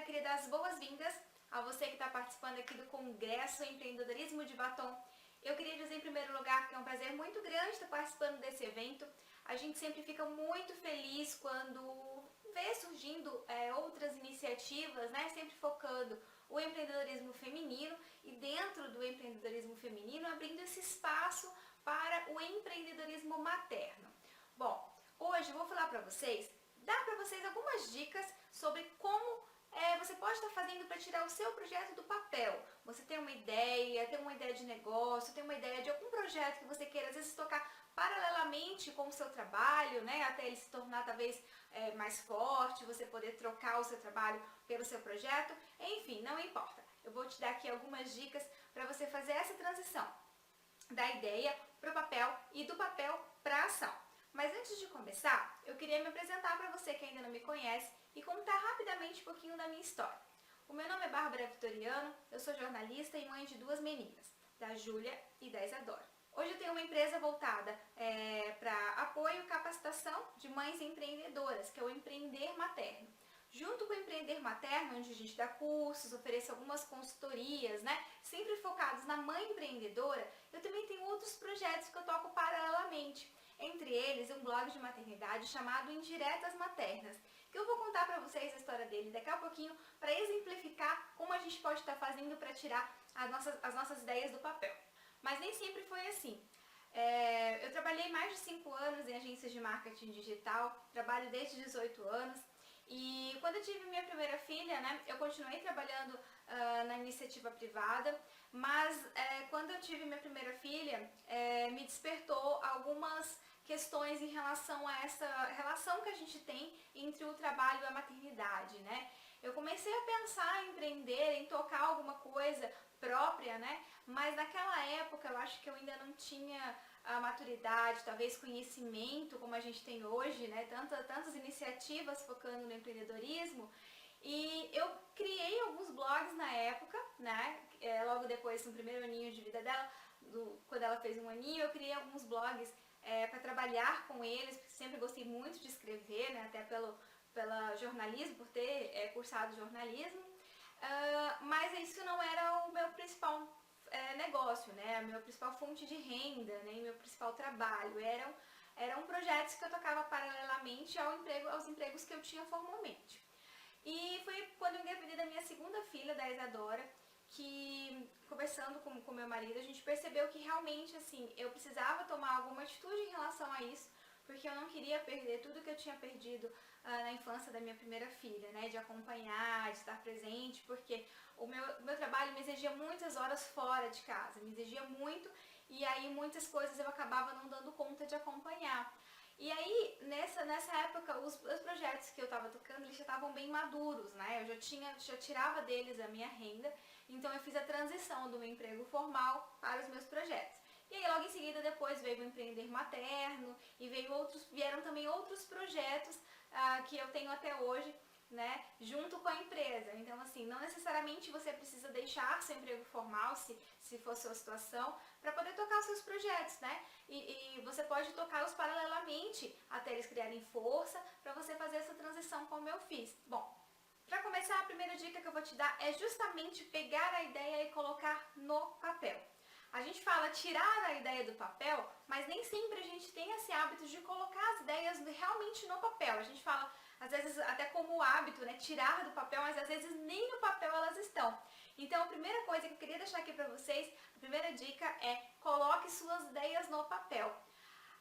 eu queria dar as boas-vindas a você que está participando aqui do Congresso Empreendedorismo de Batom. Eu queria dizer em primeiro lugar que é um prazer muito grande estar participando desse evento. A gente sempre fica muito feliz quando vê surgindo outras iniciativas, né? Sempre focando o empreendedorismo feminino e dentro do empreendedorismo feminino abrindo esse espaço para o empreendedorismo materno. Bom, hoje eu vou falar para vocês, dar para vocês algumas dicas sobre como você pode estar fazendo para tirar o seu projeto do papel. Você tem uma ideia de negócio, tem uma ideia de algum projeto que você queira às vezes tocar paralelamente com o seu trabalho, né, até ele se tornar talvez mais forte, você poder trocar o seu trabalho pelo seu projeto, enfim, não importa. Eu vou te dar aqui algumas dicas para você fazer essa transição da ideia para o papel e do papel para a ação. Mas antes de começar, eu queria me apresentar para você que ainda não me conhece e contar rapidamente um pouquinho da minha história. O meu nome é Bárbara Vitoriano, eu sou jornalista e mãe de duas meninas, da Júlia e da Isadora. Hoje eu tenho uma empresa voltada para apoio e capacitação de mães empreendedoras, que é o Empreender Materno. Junto com o Empreender Materno, onde a gente dá cursos, oferece algumas consultorias, né, sempre focados na mãe empreendedora, eu também tenho outros projetos que eu toco paralelamente. Entre eles, um blog de maternidade chamado Indiretas Maternas, que eu vou contar para vocês a história dele daqui a pouquinho, para exemplificar como a gente pode estar fazendo para tirar as nossas ideias do papel. Mas nem sempre foi assim. Eu trabalhei mais de 5 anos em agências de marketing digital, trabalho desde 18 anos, e quando eu tive minha primeira filha, né, eu continuei trabalhando na iniciativa privada, mas quando eu tive minha primeira filha, me despertou algumas questões em relação a essa relação que a gente tem entre o trabalho e a maternidade, né? Eu comecei a pensar em empreender, em tocar alguma coisa própria, né? Mas naquela época eu acho que eu ainda não tinha a maturidade, talvez conhecimento como a gente tem hoje, né? Tantas iniciativas focando no empreendedorismo. E eu criei alguns blogs na época, né? Logo depois, no primeiro aninho de vida dela, quando ela fez 1 aninho, eu criei alguns blogs para trabalhar com eles, porque sempre gostei muito de escrever, né? Até pela jornalismo, por ter cursado jornalismo. Mas isso não era o meu principal negócio, né? A minha principal fonte de renda, né? Meu principal trabalho. Eram projetos que eu tocava paralelamente aos empregos que eu tinha formalmente. E foi quando eu engravidei da minha segunda filha, da Isadora, que conversando com meu marido, a gente percebeu que realmente, assim, eu precisava tomar alguma atitude em relação a isso, porque eu não queria perder tudo que eu tinha perdido na infância da minha primeira filha, né, de acompanhar, de estar presente, porque o meu trabalho me exigia muitas horas fora de casa, me exigia muito, e aí muitas coisas eu acabava não dando conta de acompanhar. E aí, nessa época, os projetos que eu estava tocando, eles já estavam bem maduros, né? Eu já tirava deles a minha renda, então eu fiz a transição do meu emprego formal para os meus projetos. E aí, logo em seguida, depois veio o Empreender Materno e vieram também outros projetos que eu tenho até hoje, né, junto com a empresa. Então, assim, não necessariamente você precisa deixar seu emprego formal, se for sua situação, para poder tocar os seus projetos, né? E você pode tocá-los paralelamente até eles criarem força para você fazer essa transição como eu fiz. Bom, para começar, a primeira dica que eu vou te dar é justamente pegar a ideia e colocar no papel. A gente fala tirar a ideia do papel, mas nem sempre a gente tem esse hábito de colocar as ideias realmente no papel. A gente fala, às vezes, até como hábito, né, tirar do papel, mas às vezes nem no papel elas estão. Então, a primeira coisa que eu queria deixar aqui para vocês, a primeira dica é coloque suas ideias no papel.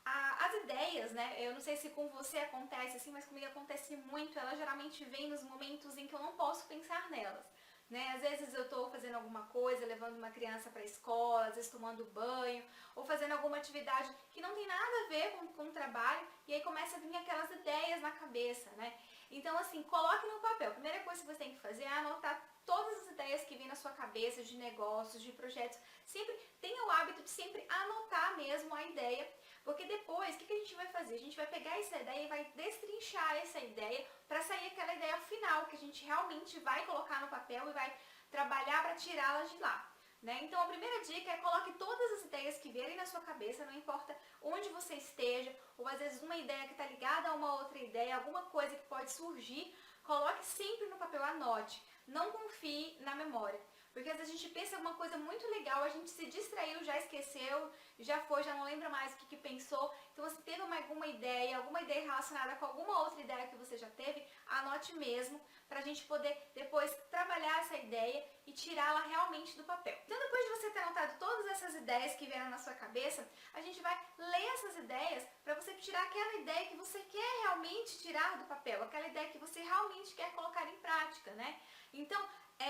As ideias, né, eu não sei se com você acontece assim, mas comigo acontece muito, elas geralmente vêm nos momentos em que eu não posso pensar nelas. Né? Às vezes eu estou fazendo alguma coisa, levando uma criança para a escola, às vezes tomando banho, ou fazendo alguma atividade que não tem nada a ver com o trabalho, e aí começa a vir aquelas ideias na cabeça, né? Então, assim, coloque no papel. A primeira coisa que você tem que fazer é anotar todas as ideias que vêm na sua cabeça, de negócios, de projetos. Sempre tenha o hábito de sempre anotar mesmo a ideia, porque depois, o que a gente vai fazer? A gente vai pegar essa ideia e vai destrinchar essa ideia para sair aquela ideia final, que a gente realmente vai colocar no papel e vai trabalhar para tirá-las de lá. Né? Então, a primeira dica é coloque todas as ideias que vierem na sua cabeça, não importa onde você esteja, ou às vezes uma ideia que está ligada a uma outra ideia, alguma coisa que pode surgir, coloque sempre no papel, anote. não confie na memória. Porque às vezes a gente pensa uma coisa muito legal, a gente se distraiu, já esqueceu, já foi, já não lembra mais o que pensou. Então, se teve alguma ideia relacionada com alguma outra ideia que você já teve, anote mesmo, para a gente poder depois trabalhar essa ideia e tirá-la realmente do papel. Então, depois de você ter anotado todas essas ideias que vieram na sua cabeça, a gente vai ler essas ideias para você tirar aquela ideia que você quer realmente tirar do papel, aquela ideia que você realmente quer colocar em prática, né? Então,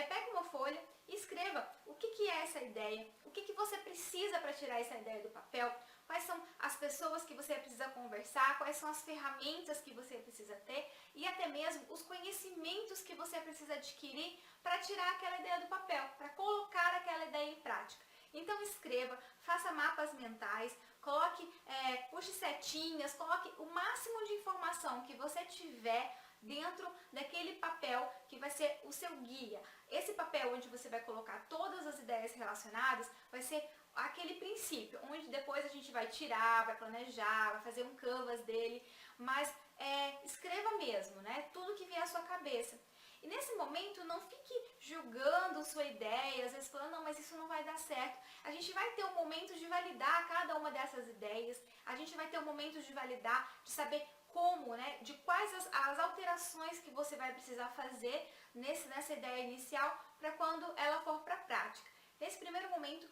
pegue uma folha e escreva o que é essa ideia, o que você precisa para tirar essa ideia do papel, quais são as pessoas que você precisa conversar, quais são as ferramentas que você precisa ter e até mesmo os conhecimentos que você precisa adquirir para tirar aquela ideia do papel, para colocar aquela ideia em prática. Então escreva, faça mapas mentais, puxe setinhas, coloque o máximo de informação que você tiver dentro daquele papel que vai ser o seu guia. Esse papel onde você vai colocar todas as ideias relacionadas vai ser aquele princípio, onde depois a gente vai tirar, vai planejar, vai fazer um canvas dele, mas escreva mesmo, né? Tudo que vier à sua cabeça. E nesse momento não fique julgando sua ideia, às vezes falando, não, mas isso não vai dar certo. A gente vai ter um momento de validar cada uma dessas ideias, a gente vai ter um momento de validar, de saber como, né, de quais as alterações que você vai precisar fazer nessa ideia inicial para quando ela for para a prática. Nesse primeiro momento,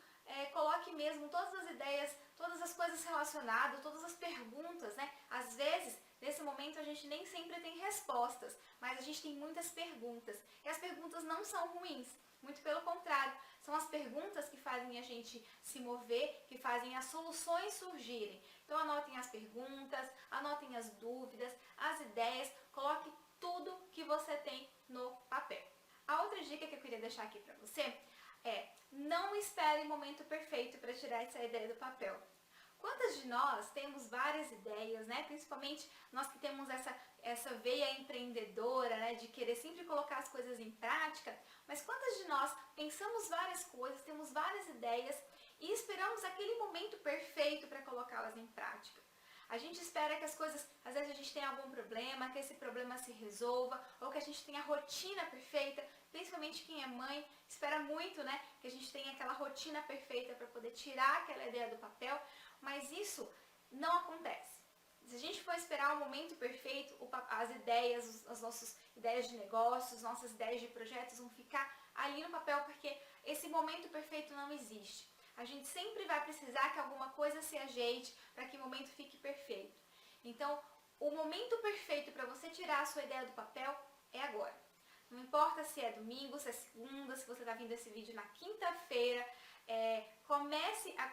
coloque mesmo todas as ideias, todas as coisas relacionadas, todas as perguntas, né? Às vezes, nesse momento, a gente nem sempre tem respostas, mas a gente tem muitas perguntas. E as perguntas não são ruins, muito pelo contrário. São as perguntas que fazem a gente se mover, que fazem as soluções surgirem. Então anotem as perguntas, anotem as dúvidas, as ideias, coloque tudo que você tem no papel. A outra dica que eu queria deixar aqui para você é: não espere o momento perfeito para tirar essa ideia do papel. Quantas de nós temos várias ideias, né? Principalmente nós que temos essa veia empreendedora, né? De querer sempre colocar as coisas em prática, mas quantas de nós pensamos várias coisas, temos várias ideias e esperamos aquele momento perfeito para colocá-las em prática? A gente espera que as coisas, às vezes a gente tem algum problema, que esse problema se resolva, ou que a gente tenha a rotina perfeita, principalmente quem é mãe, espera muito, né, que a gente tenha aquela rotina perfeita para poder tirar aquela ideia do papel, mas isso não acontece. Se a gente for esperar o momento perfeito, as ideias, as nossas ideias de negócios, nossas ideias de projetos vão ficar ali no papel, porque esse momento perfeito não existe. A gente sempre vai precisar que alguma coisa se ajeite para que o momento fique perfeito. Então, o momento perfeito para você tirar a sua ideia do papel é agora. Não importa se é domingo, se é segunda, se você está vendo esse vídeo na quinta-feira, comece a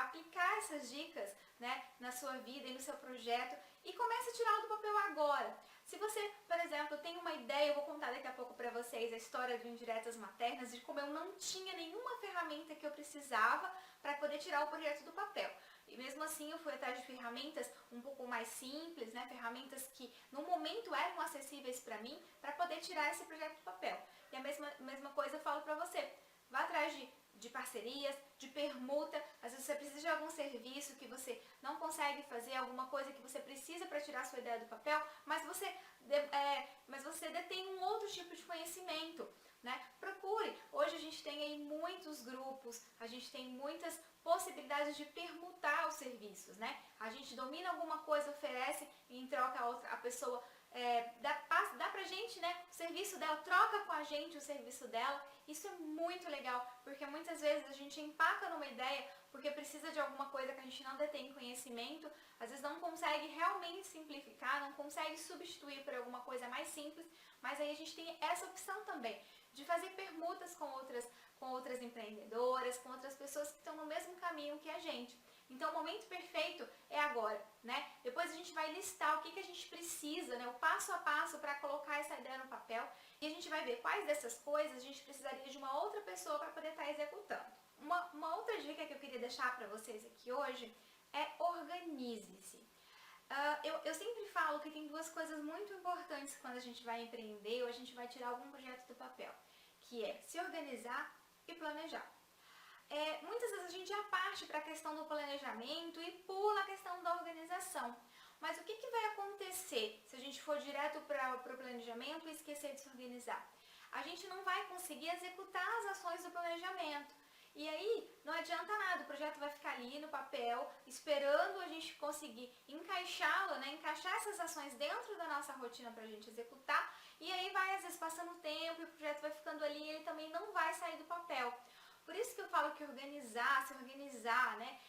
aplicar essas dicas, né, na sua vida e no seu projeto e comece a tirá-lo do papel agora. Se você, por exemplo, tem uma ideia, eu vou contar daqui a pouco para vocês a história do Indiretas Maternas, de como eu não tinha nenhuma ferramenta que eu precisava para poder tirar o projeto do papel. E mesmo assim eu fui atrás de ferramentas um pouco mais simples, né, ferramentas que no momento eram acessíveis para mim, para poder tirar esse projeto do papel. E a mesma coisa eu falo para você, vá atrás de parcerias, de permuta. Às vezes você precisa de algum serviço que você não consegue fazer, alguma coisa que você precisa para tirar a sua ideia do papel, mas você detém um outro tipo de conhecimento, né? Procure. Hoje a gente tem aí muitos grupos, a gente tem muitas possibilidades de permutar os serviços, né? A gente domina alguma coisa, oferece e em troca a pessoa dá pra gente, né, o serviço dela, troca com a gente o serviço dela. Isso é muito legal, porque muitas vezes a gente empaca numa ideia porque precisa de alguma coisa que a gente não detém conhecimento, às vezes não consegue realmente simplificar, não consegue substituir por alguma coisa mais simples, mas aí a gente tem essa opção também de fazer permutas com outras empreendedoras, com outras pessoas que estão no mesmo caminho que a gente. Então o momento perfeito é agora, né? Depois a gente vai listar o que a gente precisa, né? O passo a passo para colocar essa ideia no papel e a gente vai ver quais dessas coisas a gente precisaria de uma outra pessoa para poder estar executando. Uma outra dica que eu queria deixar para vocês aqui hoje é: organize-se. Eu sempre falo que tem duas coisas muito importantes quando a gente vai empreender ou a gente vai tirar algum projeto do papel, que é se organizar e planejar. Muitas vezes a gente já parte para a questão do planejamento e pula a questão da organização. Mas o que vai acontecer se a gente for direto para o planejamento e esquecer de se organizar? a gente não vai conseguir executar as ações do planejamento. E aí não adianta nada, o projeto vai ficar ali no papel, esperando a gente conseguir encaixá-lo, né? Encaixar essas ações dentro da nossa rotina para a gente executar, e aí vai às vezes passando o tempo e o projeto vai ficando ali e ele também não vai sair do papel. Por isso que eu falo que se organizar, né?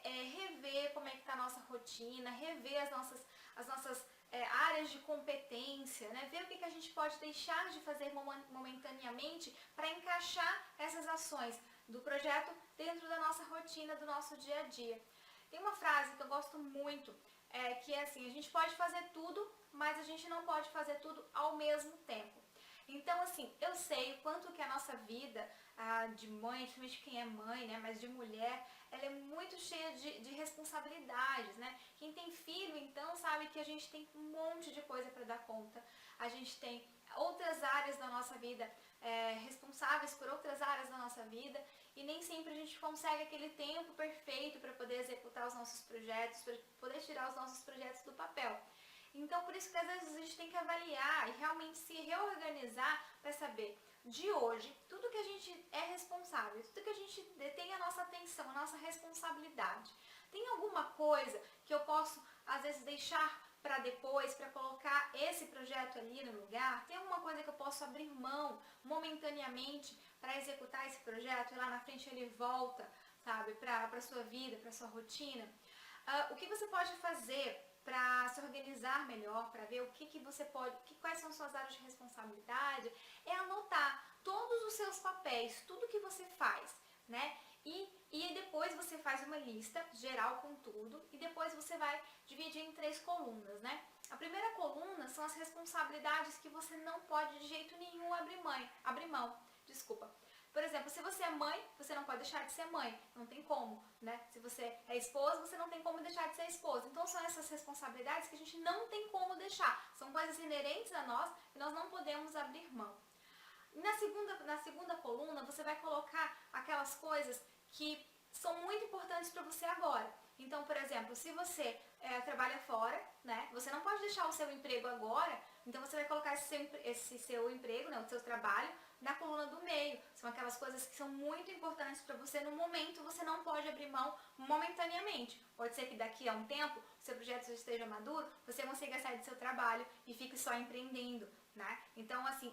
É rever como é que está a nossa rotina, rever as nossas áreas de competência, né? Ver o que a gente pode deixar de fazer momentaneamente para encaixar essas ações do projeto dentro da nossa rotina, do nosso dia a dia. Tem uma frase que eu gosto muito, que é assim: a gente pode fazer tudo, mas a gente não pode fazer tudo ao mesmo tempo. Então, assim, eu sei o quanto que a nossa vida de mãe, principalmente quem é mãe, né, mas de mulher, ela é muito cheia de responsabilidades, né? Quem tem filho, então, sabe que a gente tem um monte de coisa para dar conta. A gente tem outras áreas da nossa vida, responsáveis por outras áreas da nossa vida, e nem sempre a gente consegue aquele tempo perfeito para poder executar os nossos projetos, para poder tirar os nossos projetos do papel. Então, por isso que às vezes a gente tem que avaliar e realmente se reorganizar para saber, de hoje, tudo que a gente é responsável, tudo que a gente tem a nossa atenção, a nossa responsabilidade. Tem alguma coisa que eu posso, às vezes, deixar para depois, para colocar esse projeto ali no lugar? Tem alguma coisa que eu posso abrir mão momentaneamente para executar esse projeto e lá na frente ele volta, sabe, para a sua vida, para a sua rotina? O que você pode fazer para se organizar melhor, para ver o que você pode, quais são suas áreas de responsabilidade? É anotar todos os seus papéis, tudo que você faz, né? E depois você faz uma lista geral com tudo, e depois você vai dividir em 3 colunas, né? A primeira coluna são as responsabilidades que você não pode de jeito nenhum abrir mão. Por exemplo, se você é mãe, você não pode deixar de ser mãe, não tem como, né? Se você é esposa, você não tem como deixar de ser esposa. Então são essas responsabilidades que a gente não tem como deixar. São coisas inerentes a nós que nós não podemos abrir mão. Na segunda coluna, você vai colocar aquelas coisas que são muito importantes para você agora. Então, por exemplo, se você trabalha fora, né? Você não pode deixar o seu emprego agora, então você vai colocar esse seu emprego, né, o seu trabalho, na coluna do meio. São aquelas coisas que são muito importantes para você no momento, você não pode abrir mão momentaneamente. Pode ser que daqui a um tempo, o seu projeto já esteja maduro, você consiga sair do seu trabalho e fique só empreendendo, né? Então, assim,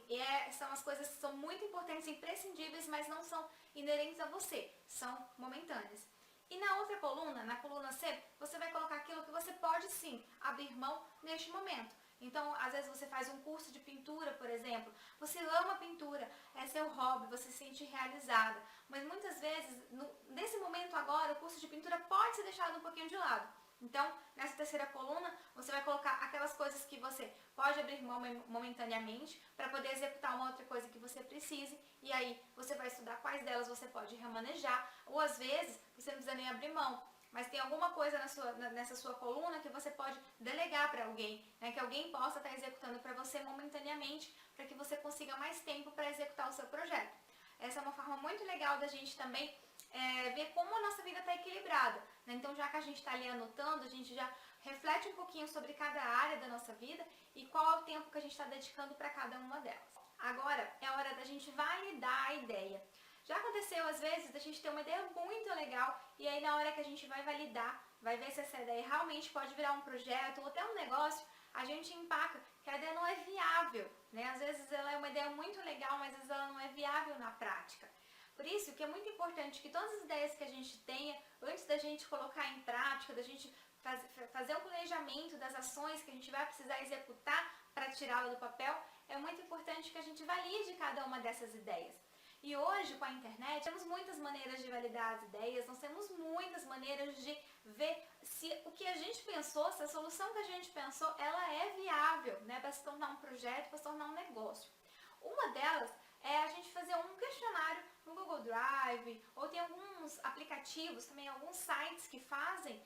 são as coisas que são muito importantes, imprescindíveis, mas não são inerentes a você, são momentâneas. E na outra coluna, na coluna C, você vai colocar aquilo que você pode sim abrir mão neste momento. Então, às vezes você faz um curso de pintura, por exemplo, você ama pintura, é seu hobby, você se sente realizada, mas muitas vezes, nesse momento agora, o curso de pintura pode ser deixado um pouquinho de lado. Então, nessa terceira coluna, você vai colocar aquelas coisas que você pode abrir mão momentaneamente para poder executar uma outra coisa que você precise, e aí você vai estudar quais delas você pode remanejar, ou às vezes você não precisa nem abrir mão, mas tem alguma coisa nessa sua coluna que você pode delegar para alguém, né, que alguém possa estar executando para você momentaneamente, para que você consiga mais tempo para executar o seu projeto. Essa é uma forma muito legal da gente também ver como a nossa vida está equilibrada, né? Então, já que a gente está ali anotando, a gente já reflete um pouquinho sobre cada área da nossa vida e qual é o tempo que a gente está dedicando para cada uma delas. Agora é hora da gente validar a ideia. Já aconteceu às vezes da gente ter uma ideia muito legal e aí na hora que a gente vai validar, vai ver se essa ideia realmente pode virar um projeto ou até um negócio, a gente empaca que a ideia não é viável, né? Às vezes ela é uma ideia muito legal, mas às vezes ela não é viável na prática. Por isso que é muito importante que todas as ideias que a gente tenha, antes da gente colocar em prática, da gente fazer o planejamento das ações que a gente vai precisar executar para tirá-la do papel, é muito importante que a gente valide cada uma dessas ideias. E hoje, com a internet, temos muitas maneiras de validar as ideias, nós temos muitas maneiras de ver se o que a gente pensou, se a solução que a gente pensou, ela é viável, né, para se tornar um projeto, para se tornar um negócio. Uma delas é a gente fazer um questionário no Google Drive, ou tem alguns aplicativos, também alguns sites que fazem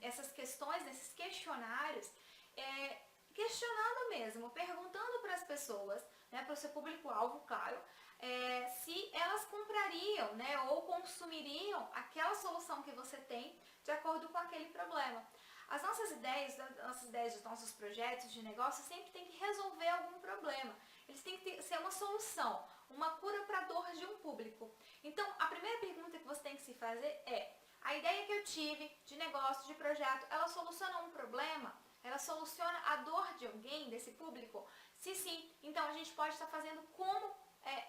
essas questões, esses questionários, questionando mesmo, perguntando para as pessoas, né, para o seu público-alvo, claro, se elas comprariam, né, ou consumiriam aquela solução que você tem de acordo com aquele problema. As nossas ideias dos nossos projetos de negócio sempre tem que resolver algum problema. Eles têm que ser uma solução, uma cura para a dor de um público. Então, a primeira pergunta que você tem que se fazer é: a ideia que eu tive de negócio, de projeto, ela soluciona um problema? Ela soluciona a dor de alguém, desse público? Se sim, então a gente pode estar fazendo como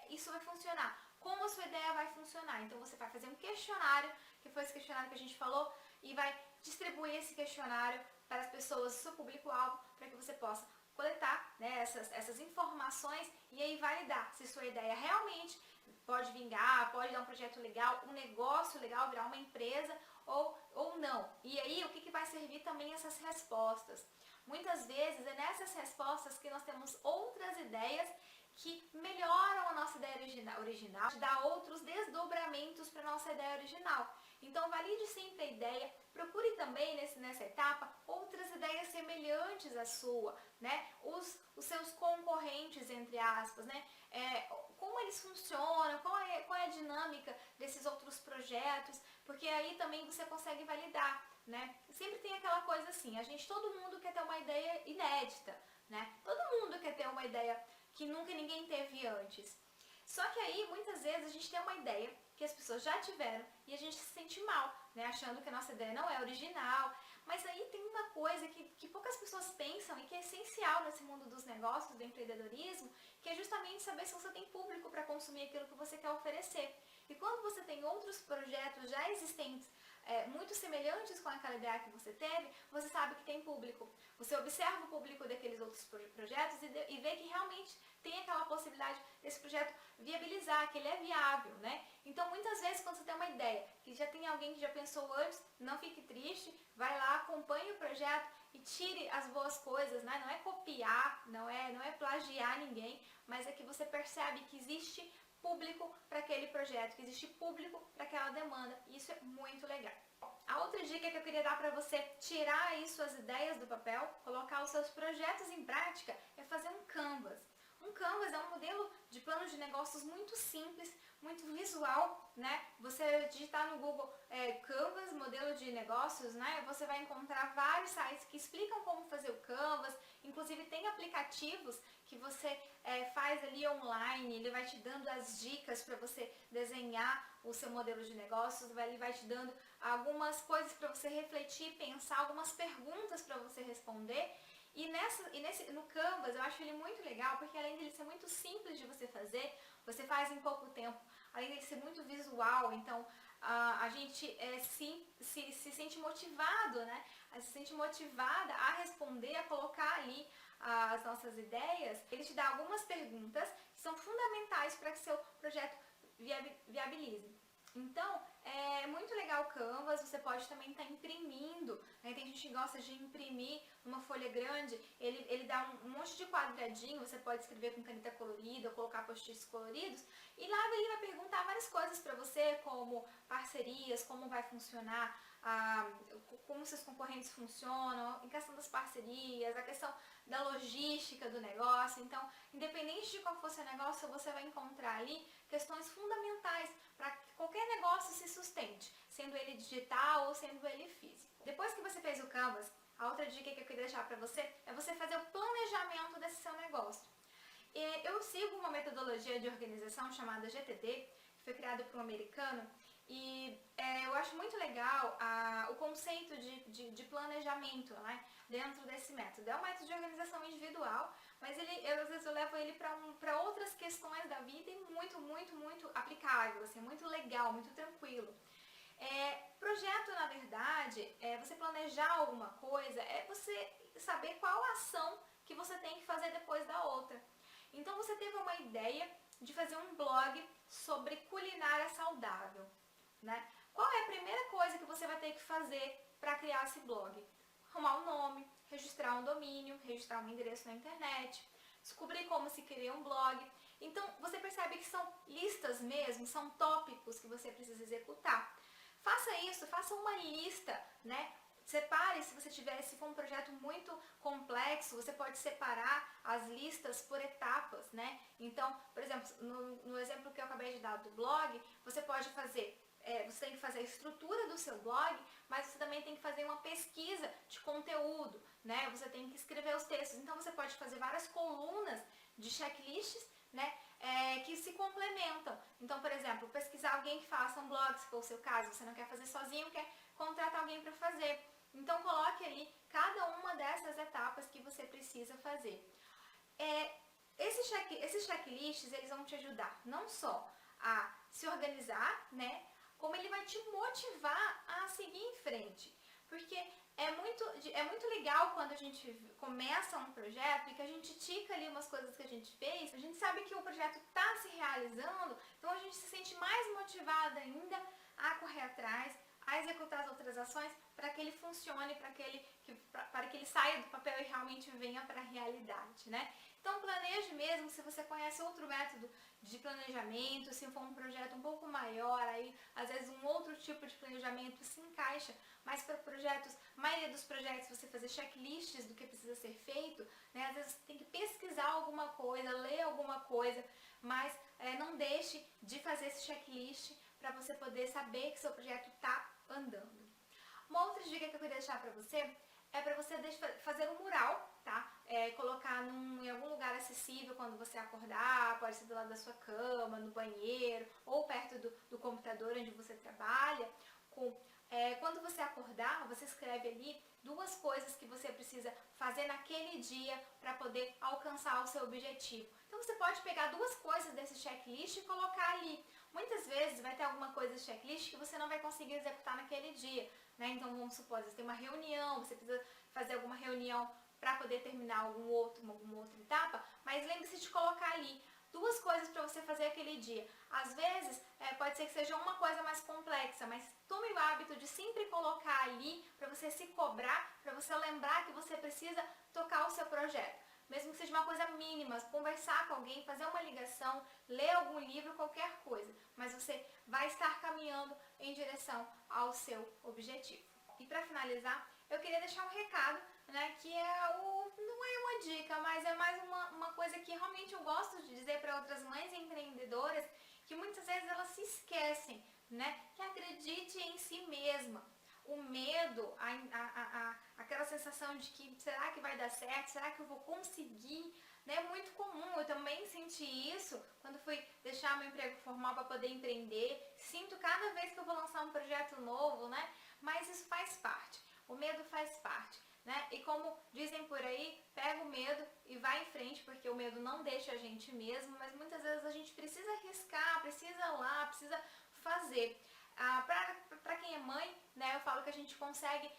isso vai funcionar, como a sua ideia vai funcionar. Então você vai fazer um questionário, que foi esse questionário que a gente falou, e vai distribuir esse questionário para as pessoas, seu público-alvo, para que você possa coletar, né, essas informações e aí validar se sua ideia realmente pode vingar, pode dar um projeto legal, um negócio legal, virar uma empresa ou não. E aí o que vai servir também essas respostas? Muitas vezes é nessas respostas que nós temos outras ideias que melhoram a nossa ideia original, dá outros desdobramentos para a nossa ideia original. Então valide sempre a ideia, procure também nessa etapa outras ideias semelhantes à sua, né? Os seus concorrentes, entre aspas, né? Como eles funcionam, qual é a dinâmica desses outros projetos, porque aí também você consegue validar, né? Sempre tem aquela coisa assim, todo mundo quer ter uma ideia inédita, né? Todo mundo quer ter uma ideia que nunca ninguém teve antes. Só que aí, muitas vezes, a gente tem uma ideia que as pessoas já tiveram e a gente se sente mal, né? Achando que a nossa ideia não é original. Mas aí tem uma coisa que poucas pessoas pensam e que é essencial nesse mundo dos negócios, do empreendedorismo, que é justamente saber se você tem público para consumir aquilo que você quer oferecer. E quando você tem outros projetos já existentes, muito semelhantes com aquela ideia que você teve, você sabe que tem público. Você observa o público daqueles outros projetos e vê que realmente tem aquela possibilidade desse projeto viabilizar, que ele é viável, né? Então, muitas vezes, quando você tem uma ideia que já tem alguém que já pensou antes, não fique triste, vai lá, acompanhe o projeto e tire as boas coisas, né? Não é copiar, não é plagiar ninguém, mas é que você percebe que existe público para aquele projeto, que existe público para aquela demanda. E isso é muito legal. A outra dica que eu queria dar para você tirar aí suas ideias do papel, colocar os seus projetos em prática, é fazer um Canvas. Um Canvas é um modelo de plano de negócios muito simples, muito visual, né? Você digitar no Google Canvas, modelo de negócios, né? Você vai encontrar vários sites que explicam como fazer o Canvas, inclusive tem aplicativos que você faz ali online, ele vai te dando as dicas para você desenhar o seu modelo de negócios, ele vai te dando algumas coisas para você refletir, pensar, algumas perguntas para você responder. E no Canvas eu acho ele muito legal, porque além dele ser muito simples de você fazer, você faz em pouco tempo, além dele ser muito visual, então a gente se sente motivado, né? Se sente motivada a responder, a colocar ali as nossas ideias. Ele te dá algumas perguntas que são fundamentais para que seu projeto viabilize. Então, é muito legal o Canvas, você pode também estar imprimindo, né? Tem gente que gosta de imprimir numa folha grande, ele dá um monte de quadradinho, você pode escrever com caneta colorida, ou colocar post-its coloridos, e lá ele vai perguntar várias coisas para você, como parcerias, como vai funcionar, como seus concorrentes funcionam, em questão das parcerias, a questão da logística do negócio. Então, independente de qual for seu negócio, você vai encontrar ali questões fundamentais para que qualquer negócio se sustente, sendo ele digital ou sendo ele físico. Depois que você fez o Canvas, a outra dica que eu queria deixar para você é você fazer o planejamento desse seu negócio. Eu sigo uma metodologia de organização chamada GTD, que foi criada por um americano, e eu acho muito legal o conceito de planejamento, né, dentro desse método. É um método de organização individual, mas às vezes eu levo ele para outras questões da vida e muito aplicável, assim, muito legal, muito tranquilo. Projeto, na verdade, você planejar alguma coisa, é você saber qual ação que você tem que fazer depois da outra. Então você teve uma ideia de fazer um blog sobre culinária saudável, né? Qual é a primeira coisa que você vai ter que fazer para criar esse blog? Arrumar um nome, registrar um domínio, registrar um endereço na internet, descobrir como se cria um blog. Então você percebe que são listas mesmo, são tópicos que você precisa executar. Faça isso, faça uma lista, né? Separe, se for um projeto muito complexo, você pode separar as listas por etapas, né? Então, por exemplo, no exemplo que eu acabei de dar do blog, você pode fazer, você tem que fazer a estrutura do seu blog, mas você também tem que fazer uma pesquisa de conteúdo, né? Você tem que escrever os textos. Então, você pode fazer várias colunas de checklists, né? que se complementam. Então, por exemplo, pesquisar alguém que faça um blog, se for o seu caso, você não quer fazer sozinho, quer contratar alguém para fazer. Então, coloque ali cada uma dessas etapas que você precisa fazer. Esses checklists, eles vão te ajudar não só a se organizar, né, como ele vai te motivar a seguir em frente. Porque é muito legal quando a gente começa um projeto e que a gente tica ali umas coisas que a gente fez, a gente sabe que o projeto está se realizando, então a gente se sente mais motivada ainda a correr atrás, a executar as outras ações para que ele funcione, para que ele saia do papel e realmente venha para a realidade, né? Então planeje mesmo, se você conhece outro método de planejamento, se for um projeto um pouco maior, aí às vezes um outro tipo de planejamento se encaixa, mas para projetos, a maioria dos projetos você fazer checklists do que precisa ser feito, né? Às vezes você tem que pesquisar alguma coisa, ler alguma coisa, mas não deixe de fazer esse checklist para você poder saber que seu projeto está andando. Uma outra dica que eu queria deixar para você é para você fazer um mural, tá? Colocar em algum lugar acessível quando você acordar, pode ser do lado da sua cama, no banheiro ou perto do computador onde você trabalha. Quando você acordar, você escreve ali 2 coisas que você precisa fazer naquele dia para poder alcançar o seu objetivo. Então você pode pegar 2 coisas desse checklist e colocar ali. Muitas vezes vai ter alguma coisa desse checklist que você não vai conseguir executar naquele dia, né? Então vamos supor, você tem uma reunião, você precisa fazer alguma reunião para poder terminar alguma outra etapa, mas lembre-se de colocar ali 2 coisas para você fazer aquele dia. Às vezes, pode ser que seja uma coisa mais complexa, mas tome o hábito de sempre colocar ali para você se cobrar, para você lembrar que você precisa tocar o seu projeto. Mesmo que seja uma coisa mínima, conversar com alguém, fazer uma ligação, ler algum livro, qualquer coisa. Mas você vai estar caminhando em direção ao seu objetivo. E para finalizar, eu queria deixar um recado, né, que não é uma dica, mas é mais uma coisa que realmente eu gosto de dizer para outras mães empreendedoras, que muitas vezes elas se esquecem, né, que acredite em si mesma. O medo, aquela sensação de que será que vai dar certo, será que eu vou conseguir, né, é muito comum. Eu também senti isso quando fui deixar meu emprego formal para poder empreender. Sinto cada vez que eu vou lançar um projeto novo, né, mas isso faz parte. O medo faz parte, né? E como dizem por aí, pega o medo e vai em frente, porque o medo não deixa a gente mesmo, mas muitas vezes a gente precisa arriscar, precisa ir lá, precisa fazer. Para quem é mãe, né, eu falo que a gente consegue,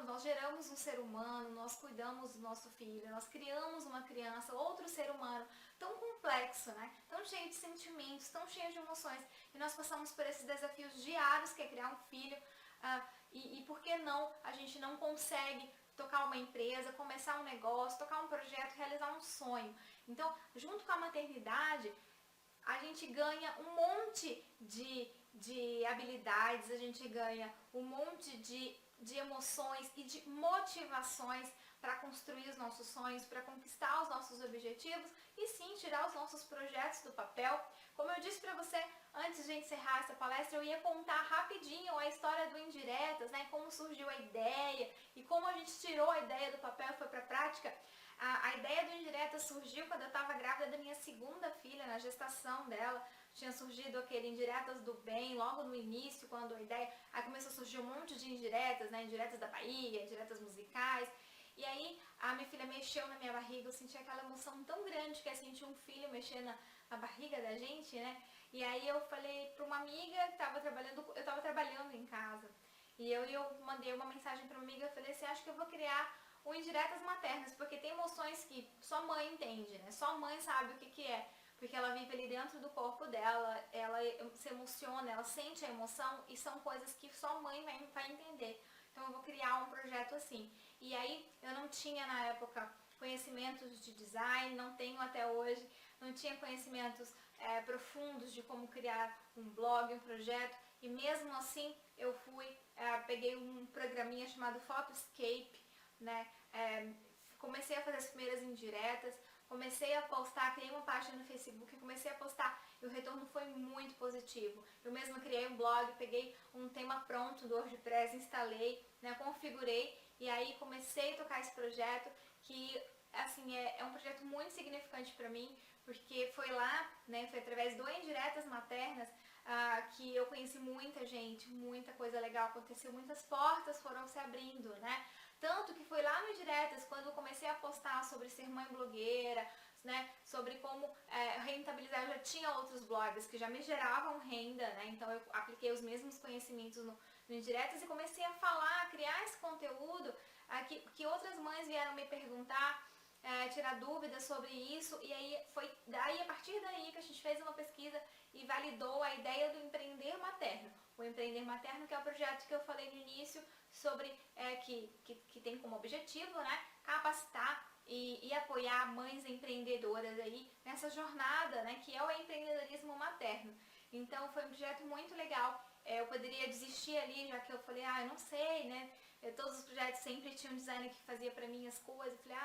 nós geramos um ser humano, nós cuidamos do nosso filho, nós criamos uma criança, outro ser humano tão complexo, né, tão cheio de sentimentos, tão cheio de emoções, e nós passamos por esses desafios diários que é criar um filho. E por que não a gente não consegue tocar uma empresa, começar um negócio, tocar um projeto, realizar um sonho? Então, junto com a maternidade, a gente ganha um monte de habilidades, a gente ganha um monte de emoções e de motivações para construir os nossos sonhos, para conquistar os nossos objetivos e sim tirar os nossos projetos do papel. Como eu disse para você antes de encerrar essa palestra, eu ia contar rapidinho a história do Indiretas, né, como surgiu a ideia e como a gente tirou a ideia do papel e foi para a prática. A ideia do Indiretas surgiu quando eu estava grávida da minha 2ª filha, na gestação dela. Tinha surgido aquele Indiretas do Bem, logo no início, quando a ideia... Aí começou a surgir um monte de indiretas, né, indiretas da Bahia, indiretas musicais. E aí a minha filha mexeu na minha barriga, eu senti aquela emoção tão grande que é sentir um filho mexer na barriga da gente, né? E aí eu falei para uma amiga que eu estava trabalhando em casa. E eu mandei uma mensagem para uma amiga, eu falei assim, acho que eu vou criar o Indiretas Maternas, porque tem emoções que só mãe entende, né? Só mãe sabe o que é. Porque ela vive ali dentro do corpo dela, ela se emociona, ela sente a emoção e são coisas que só mãe vai entender. Então eu vou criar um projeto assim. E aí eu não tinha na época conhecimentos de design, não tenho até hoje, não tinha conhecimentos profundos de como criar um blog, um projeto. E mesmo assim eu peguei um programinha chamado Photoscape, né? Comecei a fazer as primeiras indiretas, comecei a postar, criei uma página no Facebook, comecei a postar e o retorno foi muito positivo. Eu mesma criei um blog, peguei um tema pronto do WordPress, instalei, né, configurei e aí comecei a tocar esse projeto que assim, é um projeto muito significante para mim, porque foi lá, né, foi através do Indiretas Maternas que eu conheci muita gente, muita coisa legal aconteceu, muitas portas foram se abrindo, né? Tanto que foi lá no Indiretas, quando eu comecei a postar sobre ser mãe blogueira, né, sobre como rentabilizar, eu já tinha outros blogs que já me geravam renda, né, então eu apliquei os mesmos conhecimentos no Indiretas e comecei a falar, a criar esse conteúdo que outras mães vieram me perguntar, tirar dúvidas sobre isso, e aí foi daí, a partir daí que a gente fez uma pesquisa e validou a ideia do empreender materno. O empreender materno, que é o projeto que eu falei no início, sobre que tem como objetivo, né, capacitar e apoiar mães empreendedoras aí nessa jornada, né, que é o empreendedorismo materno. Então foi um projeto muito legal. Eu poderia desistir ali, já que eu falei, eu não sei, né? Todos os projetos sempre tinham um designer que fazia pra mim as coisas. Eu falei,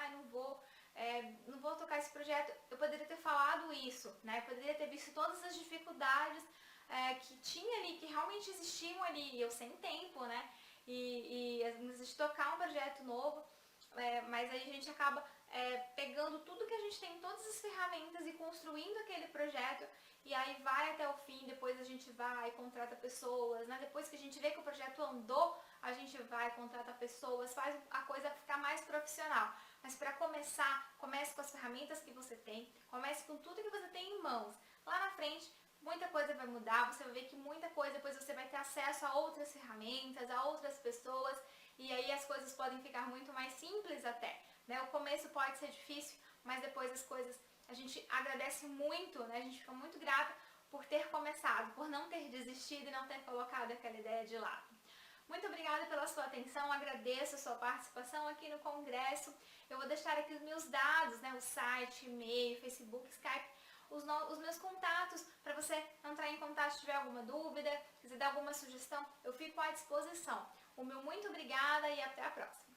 não vou tocar esse projeto. Eu poderia ter falado isso, né? Eu poderia ter visto todas as dificuldades que tinha ali, que realmente existiam ali, e eu sem tempo, né? E às vezes tocar um projeto novo, mas aí a gente acaba pegando tudo que a gente tem, todas as ferramentas e construindo aquele projeto, e aí vai até o fim, depois a gente vai, contrata pessoas, né? Depois que a gente vê que o projeto andou, a gente vai, contrata pessoas, faz a coisa ficar mais profissional. Mas para começar, comece com as ferramentas que você tem, comece com tudo que você tem em mãos. Lá na frente, muita coisa vai mudar, você vai ver que muita coisa, depois você vai ter acesso a outras ferramentas, a outras pessoas, e aí as coisas podem ficar muito mais simples até, né? O começo pode ser difícil, mas depois as coisas, a gente agradece muito, né? A gente fica muito grata por ter começado, por não ter desistido e não ter colocado aquela ideia de lado. Muito obrigada pela sua atenção, agradeço a sua participação aqui no Congresso. Eu vou deixar aqui os meus dados, né? O site, e-mail, Facebook, Skype, os meus contatos, para você entrar em contato se tiver alguma dúvida, quiser dar alguma sugestão, eu fico à disposição. O meu muito obrigada e até a próxima.